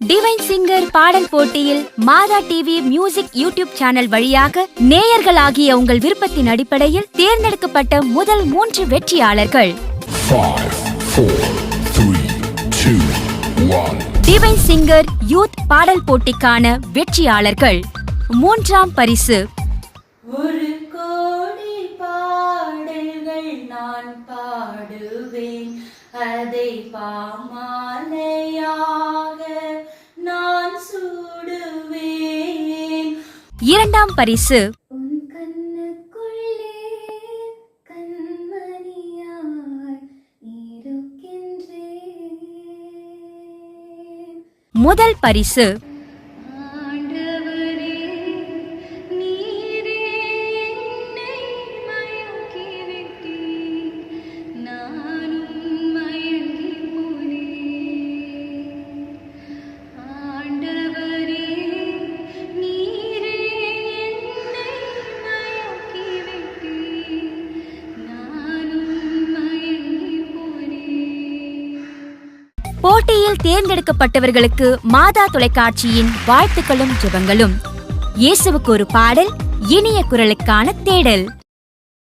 Divine singer பாடல் போட்டியில் மாதா TV music YouTube channel வழியாக நேயர்களாகிய உங்கள் விருப்பத்தின் அடிப்படையில் தேர்ந்தெடுக்கப்பட்ட முதல் 3 வெற்றியாளர்கள் 5, 4, 3, 2, 1. டிவைன் சிங்கர் யூத் பாடல் போட்டிக்கான வெற்றியாளர்கள். 3ஆம் பரிசு ஒரு கோடி பாடல்கள் நான் பாடுவேன், அதை பாமாலையாக நான் சூடுவேன். 2ஆம் பரிசு உன் கண்ணுக்குள்ளே கண்மணியாய் இருக்கின்றேன். முதல் பரிசு ஆண்டவரே, நீரே என்னை மயக்கிவிட்டீர், நானும் மயங்கிப் போனேன். ஆண்டவரே, நீரே என்னை மயக்கிவிட்டீர், நானும் மயங்கிப் போனேன். போட்டியில் தேர்ந்தெடுக்கப்பட்டவர்களுக்கு மாதா தொலைக்காட்சியின் வாழ்த்துக்களும் ஜெபங்களும். இயேசுவுக்கு ஒரு பாடல், இனிய குரலுக்கான தேடல்.